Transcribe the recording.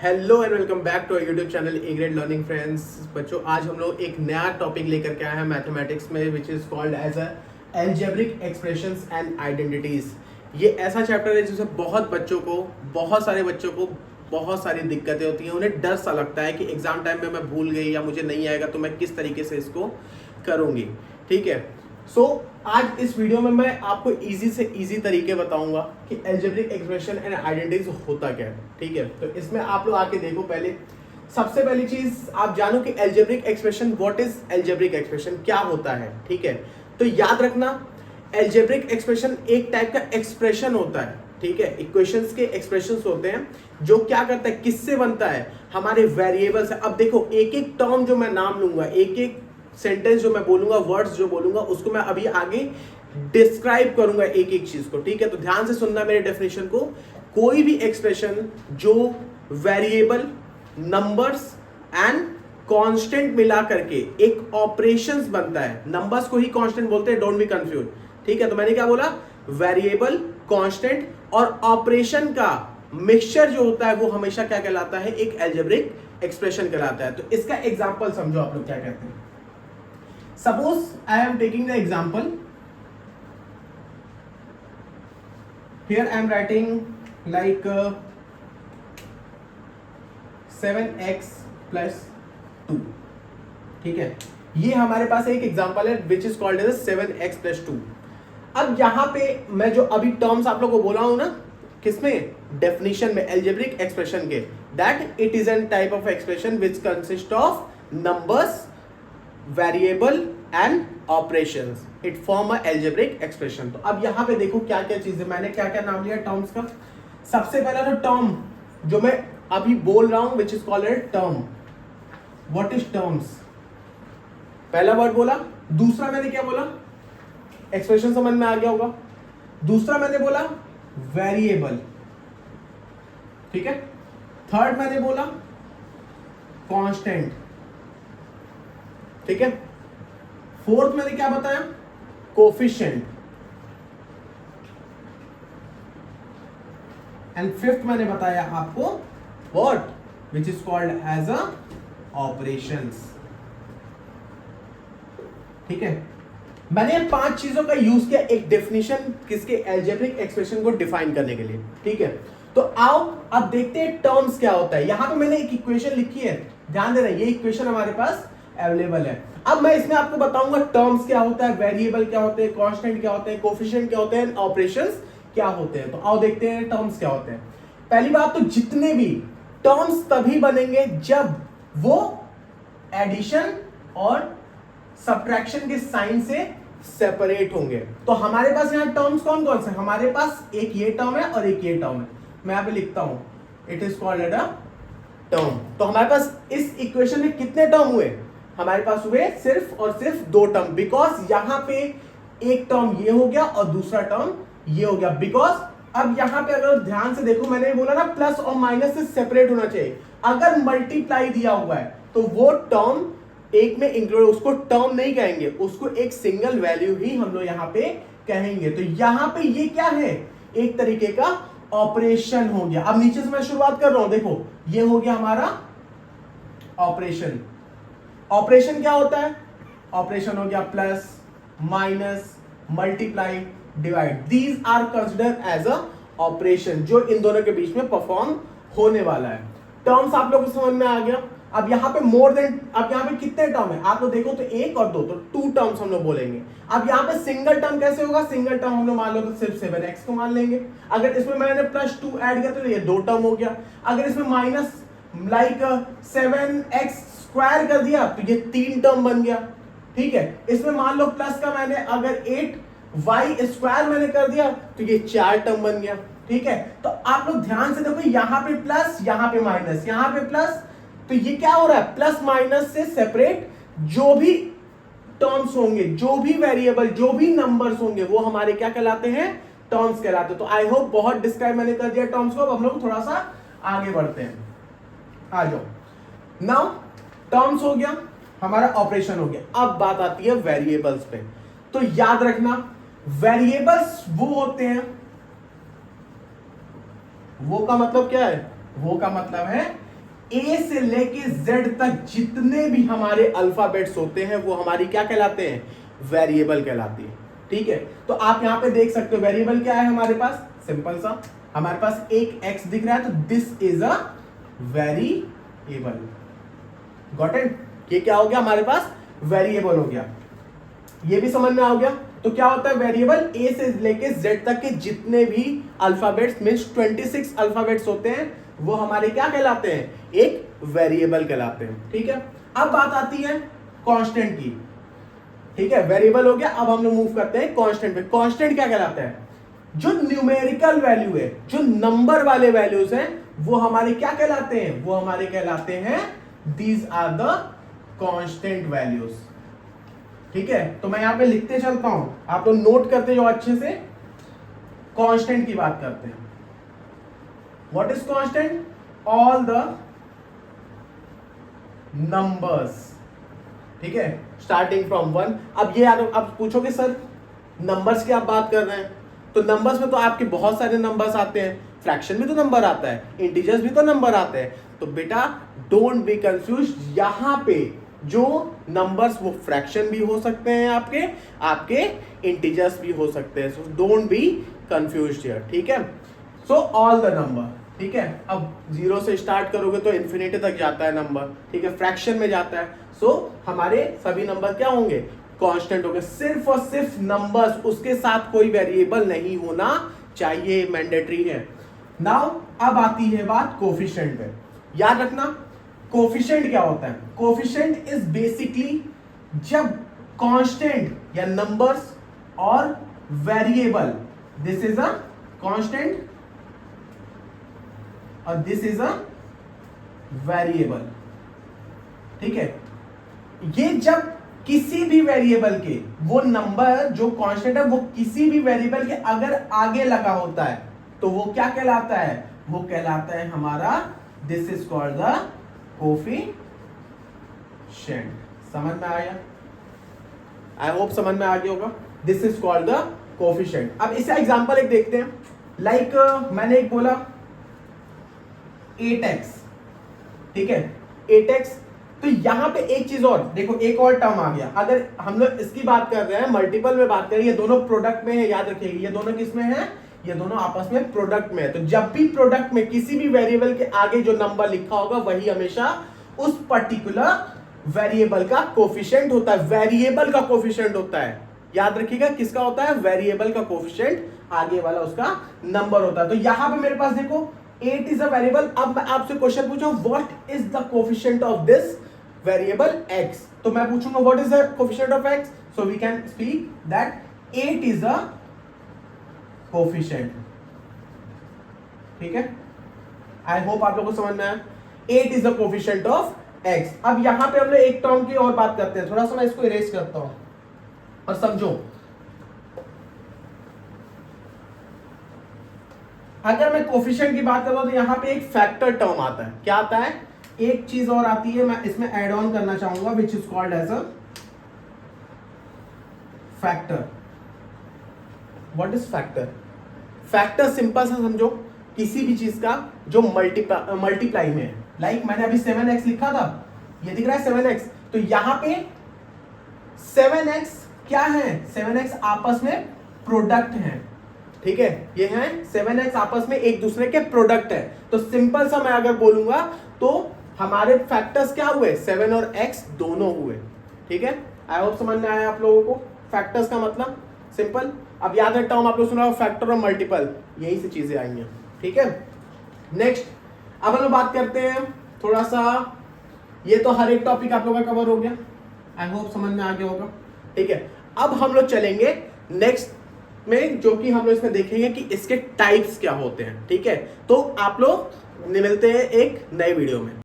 Hello and welcome back to YouTube channel A grade learning friends. बच्चों, आज हम लोग एक नया टॉपिक लेकर के आए हैं मैथमेटिक्स में, which is called as algebraic expressions and identities. ये ऐसा चैप्टर है जिसमें बहुत सारे बच्चों को बहुत सारी दिक्कतें होती हैं। उन्हें डर सा लगता है कि एग्जाम टाइम में मैं भूल गई या मुझे नहीं आएगा तो मैं किस तरीके से इसको करूँगी। ठीक है, आज इस वीडियो में मैं आपको इजी से इजी तरीके बताऊंगा कि अलजेब्रिक एक्सप्रेशन एंड आइडेंटिटीज होता क्या है। ठीक है, तो इसमें आप लोग आके देखो। सबसे पहली चीज आप जानो कि algebraic expression, what is algebraic expression, क्या होता है। ठीक है, तो याद रखना अलजेब्रिक एक्सप्रेशन एक टाइप का एक्सप्रेशन होता है। ठीक है, इक्वेशंस के एक्सप्रेशंस होते हैं जो क्या करता है, किससे बनता है, हमारे वेरिएबल से। अब देखो, एक एक टर्म जो मैं नाम लूंगा, एक एक सेंटेंस जो मैं बोलूंगा, वर्ड्स जो बोलूंगा, उसको मैं अभी आगे डिस्क्राइब करूंगा एक एक चीज को। ठीक है, तो ध्यान से सुनना मेरे डेफिनेशन को। कोई भी एक्सप्रेशन जो वेरिएबल, नंबर्स एंड कांस्टेंट मिला करके एक ऑपरेशंस बनता है। नंबर्स को ही कांस्टेंट बोलते हैं, डोंट बी कंफ्यूज। ठीक है, तो मैंने क्या बोला, वेरिएबल, कांस्टेंट और ऑपरेशन का मिक्सचर जो होता है वो हमेशा क्या कहलाता है, एक अलजेब्रिक एक्सप्रेशन कहलाता है। तो इसका एग्जांपल समझो आप लोग क्या कहते हैं। Suppose I am taking the example. Here I am writing like 7x plus 2. ठीक है, ये हमारे पास एक एग्जांपल है which is called as 7x plus 2. अब यहां पे मैं जो अभी टर्म्स आप लोगों को बोला हूं ना, किसमें, डेफिनेशन में, अलजेब्रिक एक्सप्रेशन के, that it is an type of expression which consist of numbers, variable and operations, it form a algebraic expression. तो अब यहां पे देखो क्या क्या चीजें, मैंने क्या क्या नाम लिया टर्म्स का। सबसे पहला तो टर्म जो मैं अभी बोल रहा हूं विच is called term. What is terms, पहला वर्ड बोला। दूसरा मैंने क्या बोला, एक्सप्रेशन समझ में आ गया होगा। दूसरा मैंने बोला वेरिएबल। ठीक है, थर्ड मैंने बोला कांस्टेंट। ठीक है, फोर्थ मैंने क्या बताया, कोफिशिएंट। एंड फिफ्थ मैंने बताया आपको what, which is called as a operations. ठीक है, मैंने पांच चीजों का यूज किया एक डेफिनेशन किसके, अलजेब्रिक एक्सप्रेशन को डिफाइन करने के लिए। ठीक है, तो आओ अब देखते हैं टर्म्स क्या होता है। यहां पे मैंने एक इक्वेशन लिखी है, ध्यान देना, ये इक्वेशन हमारे पास अवेलेबल है। अब मैं इसमें आपको बताऊंगा टर्म्स क्या होता है, वेरिएबल क्या होते हैं, कांस्टेंट क्या होते हैं, कोफिशिएंट क्या होते हैं, ऑपरेशंस क्या होते हैं। तो आओ देखते हैं टर्म्स क्या होते हैं। पहली बात, तो जितने भी टर्म्स तभी बनेंगे जब वो एडिशन और सब्ट्रैक्शन के साइन से सेपरेट होंगे। तो हमारे पास यहां टर्म्स कौन कौन से, हमारे पास एक ये टर्म है और एक ये टर्म है। मैं यहां पे लिखता हूं, it is called a term. तो हमारे पास इस इक्वेशन में कितने टर्म हुए, हमारे पास हुए सिर्फ और सिर्फ दो टर्म। बिकॉज यहां पे एक टर्म ये हो गया और दूसरा टर्म ये हो गया। बिकॉज अब यहां पे अगर ध्यान से देखो, मैंने बोला ना प्लस और माइनस से सेपरेट होना चाहिए। अगर मल्टीप्लाई दिया हुआ है तो वो टर्म एक में इंक्लूड, उसको टर्म नहीं कहेंगे, उसको एक सिंगल वैल्यू ही हम लोग यहां पे कहेंगे। तो यहां पे ये क्या है, एक तरीके का ऑपरेशन हो गया। अब नीचे से मैं शुरुआत कर रहा हूं, देखो ये हो गया हमारा ऑपरेशन। ऑपरेशन क्या होता है, ऑपरेशन हो गया plus, minus, multiply, divide. These are considered as a operation जो इन दोनों के बीच में परफॉर्म होने वाला है। टर्म्स आप लोगों को समझ में आ गया। अब यहां पे मोर देन, अब यहां पे कितने टर्म है आप लोग देखो, तो एक और दो, तो टू टर्म्स हम लोग बोलेंगे। अब यहां पे सिंगल टर्म कैसे होगा, सिंगल टर्म हम लोग मान लो तो सिर्फ 7x को मान लेंगे। अगर इसमें मैंने प्लस 2 ऐड किया तो ये दो टर्म हो गया। अगर इसमें माइनस लाइक 7x स्क्वायर कर दिया तो ये तीन टर्म बन गया। ठीक है, इसमें मान लो प्लस का मैंने अगर 8y स्क्वायर मैंने कर दिया तो ये चार टर्म बन गया। ठीक है, तो आप लोग ध्यान से देखो, यहां पे प्लस, यहां पे माइनस, यहां पे प्लस, तो ये क्या हो रहा है, प्लस माइनस से सेपरेट जो भी टर्म्स होंगे, जो भी वेरिएबल, जो भी नंबर्स होंगे, वो हमारे क्या कहलाते हैं, टर्म्स कहलाते हैं। तो आई होप बहुत डिस्क्राइब मैंने कर दिया टर्म्स को। अब हम लोग थोड़ा सा आगे बढ़ते हैं, आ जाओ। नाउ टर्म्स हो गया, हमारा ऑपरेशन हो गया। अब बात आती है वेरिएबल्स पे। तो याद रखना, वेरिएबल्स वो होते हैं, वो का मतलब क्या है, वो का मतलब है ए से लेके जेड तक जितने भी हमारे अल्फाबेट्स होते हैं वो हमारी क्या कहलाते हैं, वेरिएबल कहलाती है। ठीक है, तो आप यहां पे देख सकते हो वेरिएबल क्या है हमारे पास, सिंपल सा, हमारे पास एक x दिख रहा है तो this is a variable. Got it? ये क्या हो गया हमारे पास, वेरिएबल हो गया। ये भी समझ में आ गया। तो क्या होता है वेरिएबल, ए से लेके जेड तक के जितने भी अल्फाबेट्स मींस 26 अल्फाबेट्स होते हैं वो हमारे क्या कहलाते हैं, एक वेरिएबल कहलाते हैं। ठीक है, अब बात आती है कांस्टेंट की। ठीक है, वेरिएबल हो गया, अब हम लोग मूव करते हैं कांस्टेंट पे। कांस्टेंट क्या कहलाता है, जो न्यूमेरिकल वैल्यू है, जो नंबर वाले वैल्यूज हैं वो हमारे क्या कहलाते हैं, वो हमारे कहलाते हैं these are the constant values. ठीक है, तो मैं यहां पे लिखते चलता हूं, आप लोग नोट करते जाओ अच्छे से। कांस्टेंट की बात करते हैं। What is constant, all the numbers. ठीक है, स्टार्टिंग फ्रॉम 1। अब ये अब पूछोगे सर नंबर्स की आप बात कर रहे हैं, तो नंबर्स में तो आपके बहुत सारे नंबर्स आते हैं, फ्रैक्शन भी तो नंबर आता है, इंटीजर्स भी तो नंबर आते हैं। तो बेटा डोंट बी कंफ्यूज, यहां पे जो नंबर्स वो फ्रैक्शन भी हो सकते हैं, आपके इंटीजर्स भी हो सकते हैं। So don't be confused here. ठीक है, सो ऑल द नंबर। ठीक है, अब 0 से स्टार्ट करोगे तो इन्फिनिटी तक जाता है नंबर। ठीक है, फ्रैक्शन में जाता है। सो हमारे सभी नंबर क्या होंगे, कांस्टेंट होंगे। सिर्फ और सिर्फ नंबर्स, उसके साथ कोई वेरिएबल नहीं होना चाहिए, मैंडेटरी है। नाउ अब आती है बात कोफिशिएंट पे। याद रखना कोफिशिएंट क्या होता है, कोफिशिएंट इज बेसिकली जब कांस्टेंट या नंबर्स और variable, this is a constant और दिस इज अ वेरिएबल। ठीक है, ये जब किसी भी वेरिएबल के, वो नंबर जो कांस्टेंट है वो किसी भी वेरिएबल के अगर आगे लगा होता है तो वो क्या कहलाता है, वो कहलाता है हमारा, this is called the coefficient. समझ में आया, आई होप समझ में आ गया होगा। This is called the coefficient. अब इसका एग्जांपल एक देखते हैं। लाइक मैंने एक बोला 8x। ठीक है, 8x, तो यहां पे एक चीज और देखो, एक और टर्म आ गया। अगर हम लोग इसकी बात कर रहे हैं, मल्टीपल में बात कर रहे हैं, ये दोनों प्रोडक्ट में है, याद रखिए ये दोनों किस में है, ये दोनों आपस में प्रोडक्ट में है। तो जब भी प्रोडक्ट में किसी भी वेरिएबल के आगे जो नंबर लिखा होगा वही हमेशा उस पर्टिकुलर वेरिएबल का कोफिशिएंट होता है, वेरिएबल का कोफिशिएंट होता है। याद रखिएगा किसका होता है, वेरिएबल का कोफिशिएंट, आगे वाला उसका नंबर होता है। तो यहां पे मेरे पास देखो 8 इज अ वेरिएबल। अब मैं आपसे क्वेश्चन पूछूं what is the coefficient of this variable x, तो मैं पूछूंगा what is the coefficient of x, so we can speak that 8 is a coefficient. ठीक है, आई होप आप लोगों को समझ में आया। 8 is the coefficient of x। अब यहां पे हम लोग एक टर्म की और बात करते हैं, थोड़ा सा मैं इसको इरेज करता हूं और समझो। अगर मैं कोफिशिएंट की बात कर रहा हूं तो यहां पे एक फैक्टर टर्म आता है। क्या आता है, एक चीज और आती है, मैं इसमें ऐड ऑन करना चाहूंगा, which is called as a factor. What is factor, factor simple सा समझो, किसी भी चीज का जो मल्टीप्लाई में है। लाइक मैंने अभी 7x लिखा था, ये दिख रहा है 7x, तो यहां पे 7x क्या है, 7x आपस में प्रोडक्ट है। ठीक है, ये है 7x आपस में एक दूसरे के प्रोडक्ट है। तो सिंपल सा मैं अगर बोलूंगा तो हमारे फैक्टर्स क्या हुए, 7 और x दोनों हुए। ठीक है, आई होप समझ में आया आप लोगों को फैक्टर्स का मतलब, सिंपल। अब याद रखता हूं, आप लोग सुना फैक्टर और मल्टीपल, यही से चीजें आएंगी। ठीक है, नेक्स्ट अब हम लोग बात करते हैं थोड़ा सा, ये तो हर एक टॉपिक आप लोगों का कवर हो गया, आई होप समझ में आ गया होगा। ठीक है, अब हम लोग चलेंगे नेक्स्ट में, जो कि हम लोग इसमें देखेंगे कि इसके टाइप्स क्या होते हैं। ठीक है, तो आप लोग मिलते हैं एक नए वीडियो में।